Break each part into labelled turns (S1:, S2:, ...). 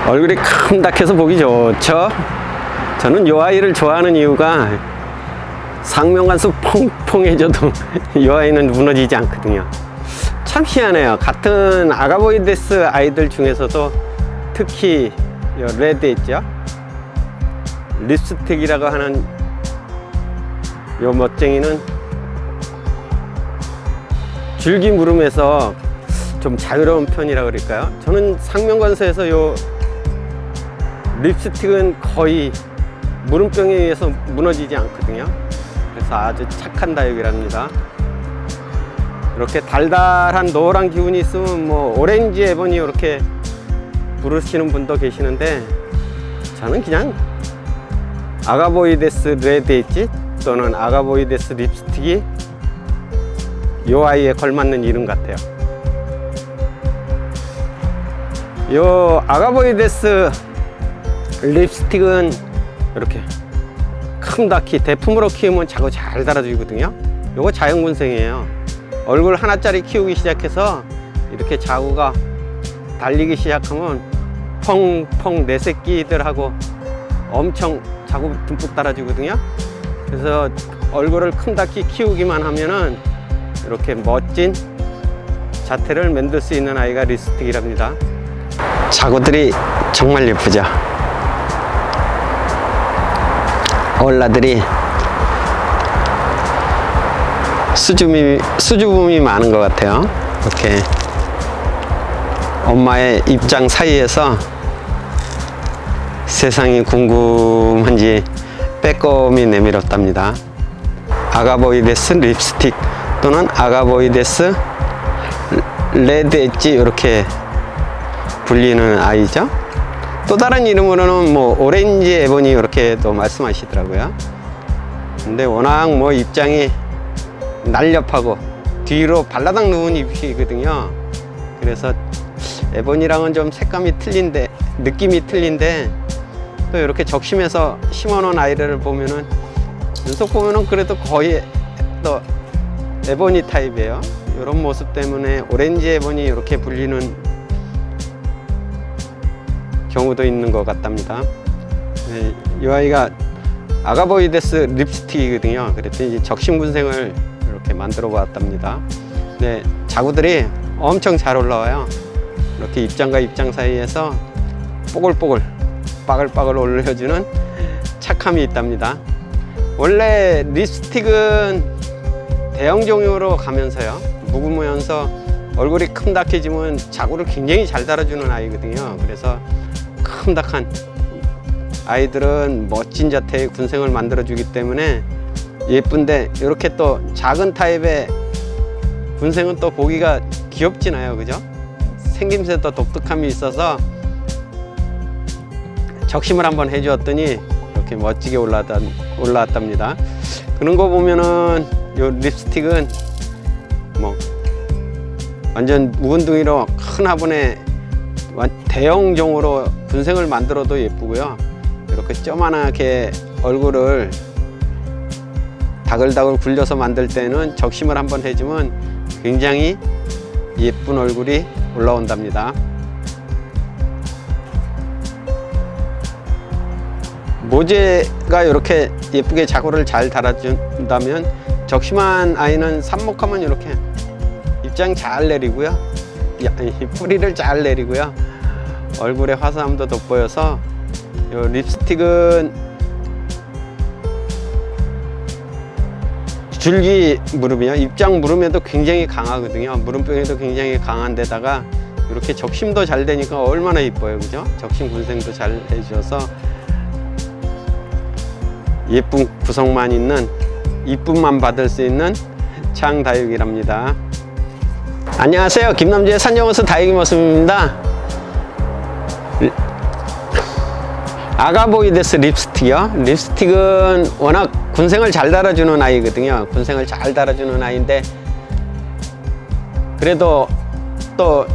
S1: 얼굴이 큼닥해서 보기 좋죠. 저는 이 아이를 좋아하는 이유가 상명관수 퐁퐁해져도 이 아이는 무너지지 않거든요. 참 희한해요. 같은 아가보이데스 아이들 중에서도 특히 레드 있죠, 립스틱이라고 하는 요 멋쟁이는 줄기 물음에서 좀 자유로운 편이라 그럴까요? 저는 상명관수에서 요 립스틱은 거의 물음병에 의해서 무너지지 않거든요. 그래서 아주 착한 다육이랍니다. 이렇게 달달한 노란 기운이 있으면 뭐 오렌지 에보니 이렇게 부르시는 분도 계시는데, 저는 그냥 아가보이데스 레드 엣지 또는 아가보이데스 립스틱이 요 아이에 걸맞는 이름 같아요. 요 아가보이데스 립스틱은 이렇게 큼닥히 대품으로 키우면 자꾸 잘 달아주거든요. 요거 자연군생이에요. 얼굴 하나짜리 키우기 시작해서 이렇게 자구가 달리기 시작하면 펑펑 내 새끼들하고 엄청 자구 듬뿍 달아주거든요. 그래서 얼굴을 큼닥히 키우기만 하면은 이렇게 멋진 자태를 만들 수 있는 아이가 립스틱이랍니다. 자구들이 정말 예쁘죠. 얼라들이 수줍음이 많은 것 같아요. 이렇게 엄마의 입장 사이에서 세상이 궁금한지 빼꼼히 내밀었답니다. 아가보이데스 립스틱 또는 아가보이데스 레드 엣지 이렇게 불리는 아이죠. 또 다른 이름으로는 뭐 오렌지 에보니 이렇게 또 말씀하시더라고요. 근데 워낙 뭐 입장이 날렵하고 뒤로 발라당 누운 잎이거든요. 그래서 에보니랑은 좀 색감이 틀린데, 느낌이 틀린데, 또 이렇게 적심해서 심어놓은 아이를 보면은 연속 보면은 그래도 거의 또 에보니 타입이에요. 이런 모습 때문에 오렌지 에보니 이렇게 불리는 경우도 있는 것 같답니다. 네, 이 아이가 아가보이데스 립스틱이거든요. 그랬더니 이제 적심군생을 이렇게 만들어 보았답니다. 네, 자구들이 엄청 잘 올라와요. 이렇게 입장과 입장 사이에서 뽀글뽀글 빠글빠글 올려주는 착함이 있답니다. 원래 립스틱은 대형 종류로 가면서요, 묵으면서 얼굴이 큼닥해지면 자구를 굉장히 잘 달아주는 아이거든요. 그래서 큼닥한 아이들은 멋진 자태의 군생을 만들어주기 때문에 예쁜데, 이렇게 또 작은 타입의 군생은 또 보기가 귀엽지나요, 그죠? 생김새도 독특함이 있어서 적심을 한번 해주었더니 이렇게 멋지게 올라왔답니다. 그런 거 보면은 요 립스틱은 뭐 완전 묵은둥이로 큰 화분에 대형종으로 군생을 만들어도 예쁘고요. 이렇게 쪼만하게 얼굴을 다글다글 굴려서 만들 때는 적심을 한번 해주면 굉장히 예쁜 얼굴이 올라온답니다. 모재가 이렇게 예쁘게 자구를 잘 달아준다면, 적심한 아이는 삽목하면 이렇게 입장 잘 내리고요, 뿌리를 잘 내리고요, 얼굴에 화사함도 돋보여서 이 립스틱은 줄기 무름이요, 입장 무름에도 굉장히 강하거든요. 무름병에도 굉장히 강한 데다가 이렇게 적심도 잘 되니까 얼마나 이뻐요, 그죠? 적심 군생도 잘 해주셔서 예쁜 구성만 있는, 이쁨만 받을 수 있는 창다육이랍니다. 안녕하세요, 김남주의 산정호수 다육이 모습입니다. 아가보이데스 립스틱이요. 립스틱은 워낙 군생을 잘 달아주는 아이거든요. 군생을 잘 달아주는 아이인데, 그래도 또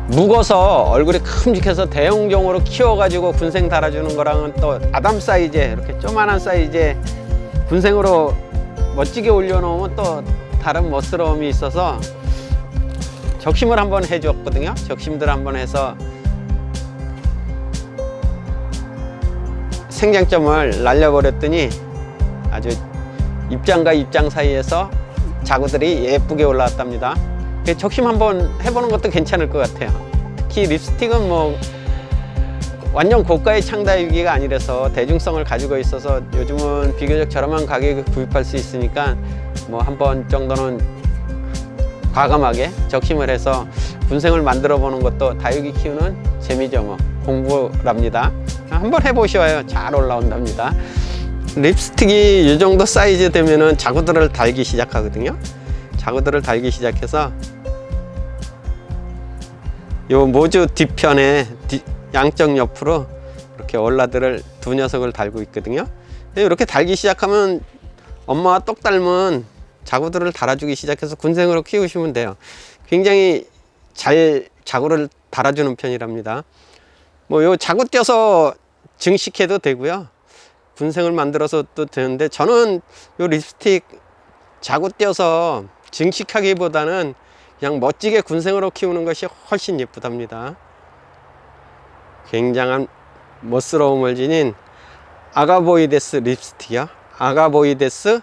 S1: 묵어서 얼굴이 큼직해서 대형종으로 키워가지고 군생 달아주는 거랑은 또 아담 사이즈에, 이렇게 조만한 사이즈에 군생으로 멋지게 올려놓으면 또 다른 멋스러움이 있어서 적심을 한번 해줬거든요. 적심들 한번 해서 생장점을 날려버렸더니 아주 입장과 입장 사이에서 자구들이 예쁘게 올라왔답니다. 적심 한번 해보는 것도 괜찮을 것 같아요. 특히 립스틱은 뭐 완전 고가의 창다육이가 아니라서 대중성을 가지고 있어서 요즘은 비교적 저렴한 가격에 구입할 수 있으니까 뭐 한 번 정도는 과감하게 적심을 해서 군생을 만들어 보는 것도 다육이 키우는 재미죠. 뭐 공부랍니다. 한번 해보셔요. 잘 올라온답니다. 립스틱이 이 정도 사이즈 되면은 자구들을 달기 시작하거든요. 자구들을 달기 시작해서 요 모주 뒤편에 양쪽 옆으로 이렇게 올라들을 두 녀석을 달고 있거든요. 이렇게 달기 시작하면 엄마와 똑 닮은 자구들을 달아주기 시작해서 군생으로 키우시면 돼요. 굉장히 잘 자구를 달아주는 편이랍니다. 뭐 요 자구 떼서 증식해도 되고요. 군생을 만들어서 또 되는데, 저는 요 립스틱 자구 떼서 증식하기보다는 그냥 멋지게 군생으로 키우는 것이 훨씬 예쁘답니다. 굉장한 멋스러움을 지닌 아가보이데스 립스틱이요. 아가보이데스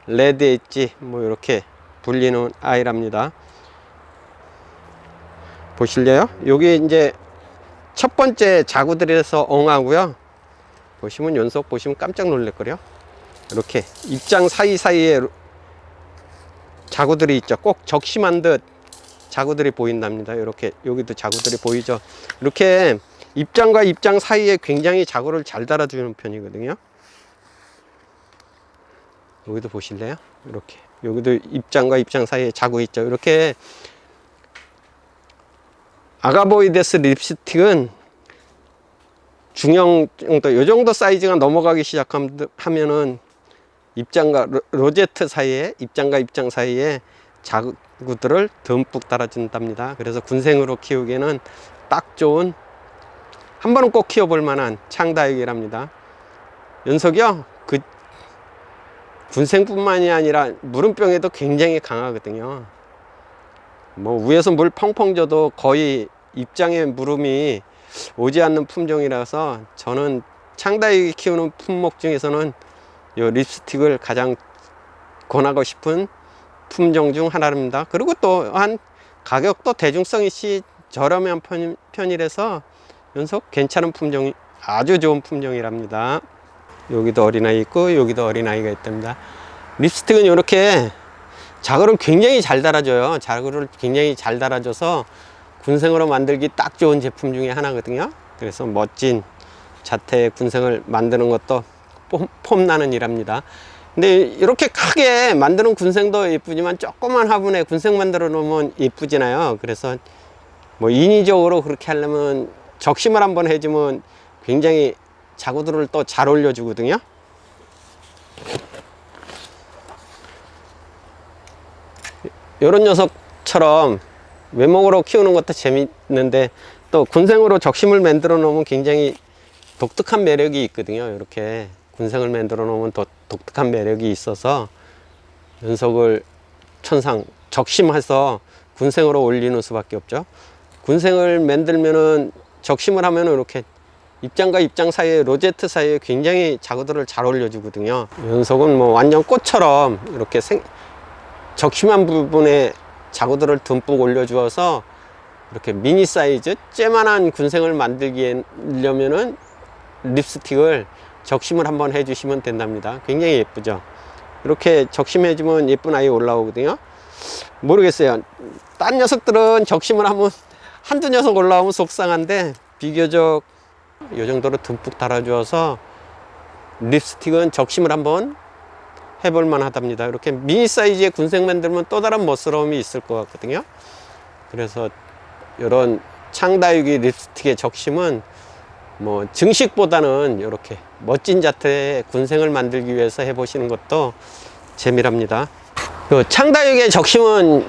S1: 레드 엣지, 뭐 이렇게 불리는 아이랍니다. 보실래요? 여기 이제 첫 번째 자구들에서 엉하고요. 보시면 연속 보시면 깜짝 놀랄거려. 이렇게 입장 사이사이에 자구들이 있죠. 꼭 적심한 듯 자구들이 보인답니다. 이렇게 여기도 자구들이 보이죠. 이렇게 입장과 입장 사이에 굉장히 자구를 잘 달아주는 편이거든요. 여기도 보실래요? 이렇게 여기도 입장과 입장 사이에 자구 있죠. 이렇게 아가보이데스 립스틱은 중형 정도, 이 정도 사이즈가 넘어가기 시작하면은 입장과 로제트 사이에, 입장과 입장 사이에 자구들을 듬뿍 달아준답니다. 그래서 군생으로 키우기에는 딱 좋은, 한 번은 꼭 키워볼 만한 창다육이랍니다. 연속이요, 그 군생뿐만이 아니라 무름병에도 굉장히 강하거든요. 뭐 위에서 물 펑펑 줘도 거의 입장에 무름이 오지 않는 품종이라서 저는 창다육이 키우는 품목 중에서는 이 립스틱을 가장 권하고 싶은 품종 중 하나입니다. 그리고 또한 가격도 대중성이 저렴한 편이라서 연속 괜찮은 품종이, 아주 좋은 품종이랍니다. 여기도 어린아이 있고 여기도 어린아이가 있답니다. 립스틱은 이렇게 자구를 굉장히 잘 달아줘요. 자구를 굉장히 잘 달아줘서 군생으로 만들기 딱 좋은 제품 중에 하나거든요. 그래서 멋진 자태의 군생을 만드는 것도 폼나는 일합니다. 근데 이렇게 크게 만드는 군생도 예쁘지만 조그만 화분에 군생 만들어 놓으면 예쁘지나요. 그래서 뭐 인위적으로 그렇게 하려면 적심을 한번 해주면 굉장히 자구들을 또 잘 올려주거든요. 이런 녀석처럼 외목으로 키우는 것도 재밌는데 또 군생으로 적심을 만들어 놓으면 굉장히 독특한 매력이 있거든요. 이렇게 군생을 만들어 놓으면 또 독특한 매력이 있어서 연속을 천상 적심해서 군생으로 올리는 수밖에 없죠. 군생을 만들면은 적심을 하면 이렇게 입장과 입장 사이에, 로제트 사이에 굉장히 자구들을 잘 올려주거든요. 연속은 뭐 완전 꽃처럼 이렇게 적심한 부분에 자구들을 듬뿍 올려주어서 이렇게 미니 사이즈 쬐만한 군생을 만들려면은 립스틱을 적심을 한번 해주시면 된답니다. 굉장히 예쁘죠. 이렇게 적심해주면 예쁜 아이 올라오거든요. 모르겠어요. 딴 녀석들은 적심을 하면 한두 녀석 올라오면 속상한데 비교적 이 정도로 듬뿍 달아주어서 립스틱은 적심을 한번 해볼 만하답니다. 이렇게 미니 사이즈의 군생 만들면 또 다른 멋스러움이 있을 것 같거든요. 그래서 이런 창다육이 립스틱의 적심은 뭐 증식보다는 이렇게 멋진 자태의 군생을 만들기 위해서 해보시는 것도 재미랍니다. 그 창다육의 적심은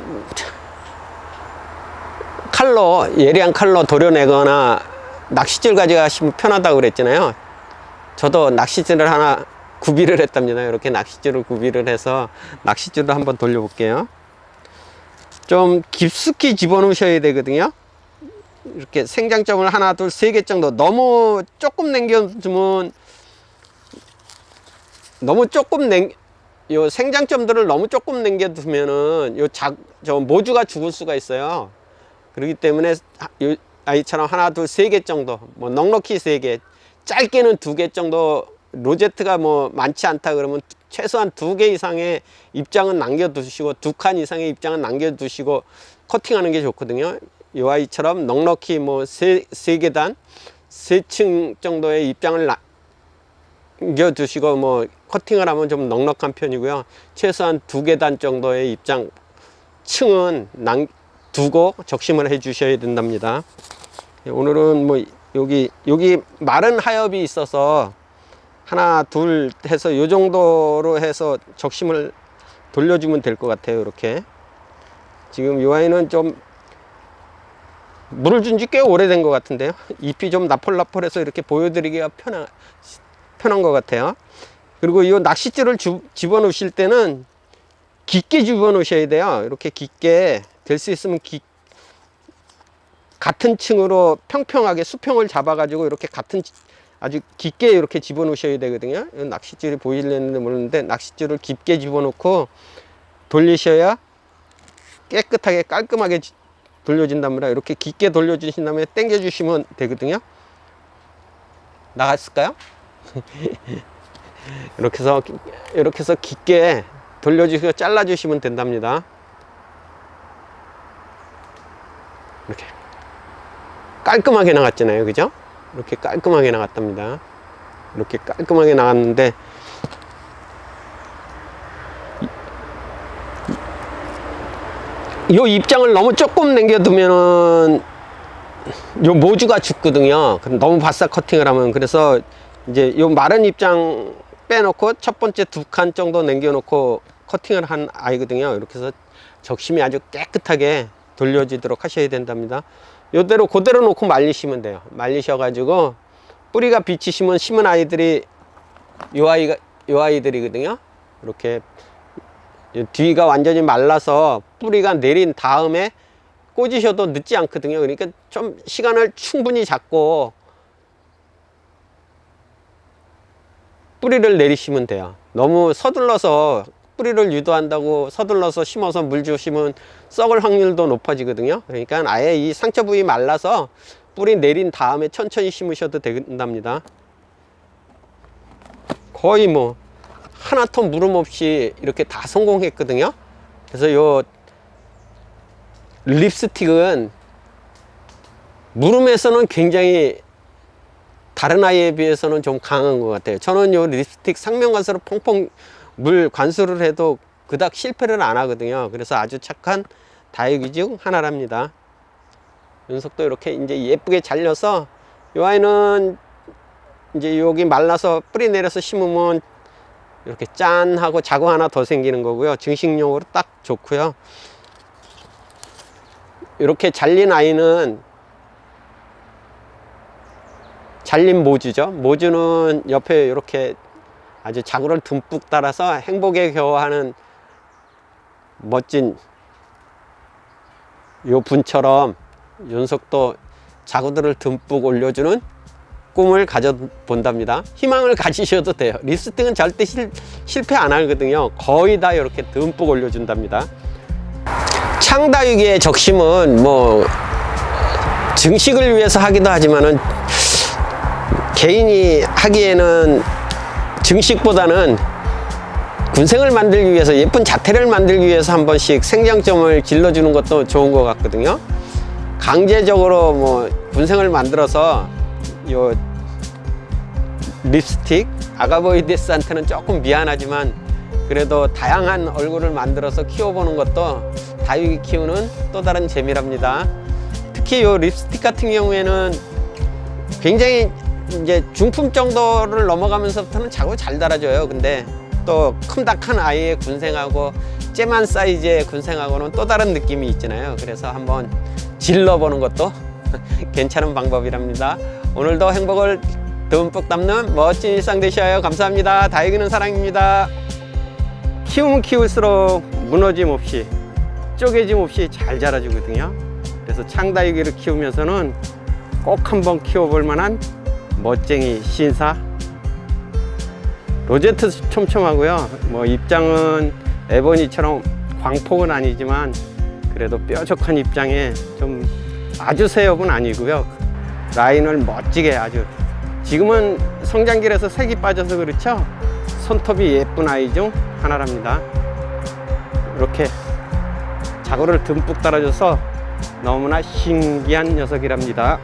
S1: 칼로, 예리한 칼로 도려내거나 낚싯줄 가져가시면 편하다고 그랬잖아요. 저도 낚싯줄을 하나 구비를 했답니다. 이렇게 낚싯줄을 구비를 해서 낚싯줄을 한번 돌려볼게요. 좀 깊숙이 집어넣으셔야 되거든요. 이렇게 생장점을 하나, 둘, 세 개 정도, 너무 조금 남겨주면 너무 조금 요 생장점들을 너무 조금 남겨두면은 저 모주가 죽을 수가 있어요. 그렇기 때문에 요 아이처럼 하나, 둘, 세 개 정도, 뭐 넉넉히 세 개, 짧게는 두 개 정도, 로제트가 뭐 많지 않다 그러면 최소한 두 개 이상의 입장은 남겨두시고, 두 칸 이상의 입장은 남겨두시고 커팅하는 게 좋거든요. 이 아이처럼 넉넉히 뭐 세 계단, 세 층 정도의 입장을 남겨두시고 뭐 커팅을 하면 좀 넉넉한 편이고요. 최소한 두 계단 정도의 입장 층은 두고 적심을 해 주셔야 된답니다. 오늘은 뭐 여기 마른 하엽이 있어서 하나 둘 해서 요 정도로 해서 적심을 돌려주면 될 것 같아요. 이렇게 지금 이 아이는 좀 물을 준 지 꽤 오래된 것 같은데요. 잎이 좀 나폴나폴해서 이렇게 보여드리기가 편한 것 같아요. 그리고 이 낚싯줄을 집어넣으실 때는 깊게 집어넣으셔야 돼요. 이렇게 깊게 될 수 있으면 같은 층으로 평평하게 수평을 잡아가지고 이렇게 아주 깊게 이렇게 집어넣으셔야 되거든요. 낚싯줄이 보이려는데 모르는데 낚싯줄을 깊게 집어넣고 돌리셔야 깨끗하게 깔끔하게 돌려진답니다. 이렇게 깊게 돌려주신 다음에 당겨주시면 되거든요. 나갔을까요? 이렇게 해서 깊게 돌려주시고 잘라주시면 된답니다. 이렇게 깔끔하게 나갔잖아요, 그죠? 이렇게 깔끔하게 나갔답니다. 이렇게 깔끔하게 나갔는데 이 입장을 너무 조금 남겨두면은 요 모주가 죽거든요. 너무 바싹 커팅을 하면. 그래서 이제 요 마른 입장 빼놓고 첫 번째 두 칸 정도 남겨놓고 커팅을 한 아이거든요. 이렇게 해서 적심이 아주 깨끗하게 돌려지도록 하셔야 된답니다. 요대로 그대로 놓고 말리시면 돼요. 말리셔가지고 뿌리가 비치시면 심은 아이들이 요 아이들이거든요. 이렇게 뒤가 완전히 말라서 뿌리가 내린 다음에 꽂으셔도 늦지 않거든요. 그러니까 좀 시간을 충분히 잡고 뿌리를 내리시면 돼요. 너무 서둘러서 뿌리를 유도한다고 서둘러서 심어서 물 주시면 썩을 확률도 높아지거든요. 그러니까 아예 이 상처 부위 말라서 뿌리 내린 다음에 천천히 심으셔도 된답니다. 거의 뭐 하나 톤 물음 없이 이렇게 다 성공했거든요. 그래서 요 립스틱은 물음에서는 굉장히 다른 아이에 비해서는 좀 강한 것 같아요. 저는 요 립스틱 상면관수로 펑펑 물 관수를 해도 그닥 실패를 안 하거든요. 그래서 아주 착한 다육이 중 하나랍니다. 녀석도 이렇게 이제 예쁘게 잘려서 이 아이는 이제 여기 말라서 뿌리 내려서 심으면 이렇게 짠 하고 자구 하나 더 생기는 거고요. 증식용으로 딱 좋고요. 이렇게 잘린 아이는 잘린 모주죠. 모주는 옆에 이렇게 아주 자구를 듬뿍 따라서 행복에 겨워하는 멋진 요 분처럼 윤석도 자구들을 듬뿍 올려주는 꿈을 가져본답니다. 희망을 가지셔도 돼요. 립스틱은 절대 실패 안 하거든요. 거의 다 이렇게 듬뿍 올려준답니다. 창다육이의 적심은 뭐 증식을 위해서 하기도 하지만은 개인이 하기에는 증식보다는 군생을 만들기 위해서, 예쁜 자태를 만들기 위해서 한 번씩 생장점을 길러주는 것도 좋은 것 같거든요. 강제적으로 뭐 군생을 만들어서 요 립스틱 아가보이데스한테는 조금 미안하지만 그래도 다양한 얼굴을 만들어서 키워보는 것도 다육이 키우는 또 다른 재미랍니다. 특히 요 립스틱 같은 경우에는 굉장히 이제 중품 정도를 넘어가면서부터는 자꾸 잘 달아줘요. 근데 또 큼닥한 아이의 군생하고 째만 사이즈의 군생하고는 또 다른 느낌이 있잖아요. 그래서 한번 질러보는 것도 괜찮은 방법이랍니다. 오늘도 행복을 듬뿍 담는 멋진 일상 되셔요. 감사합니다. 다육이는 사랑입니다. 키우면 키울수록 무너짐 없이 쪼개짐 없이 잘 자라주거든요. 그래서 창다육이를 키우면서는 꼭 한번 키워볼 만한 멋쟁이 신사 로제트 촘촘하고요. 뭐 입장은 에보니처럼 광폭은 아니지만 그래도 뾰족한 입장에 좀 아주 새업은 아니고요. 라인을 멋지게 아주, 지금은 성장기라서 색이 빠져서 그렇죠. 손톱이 예쁜 아이 중 하나랍니다. 이렇게 자고를 듬뿍 달아줘서 너무나 신기한 녀석이랍니다.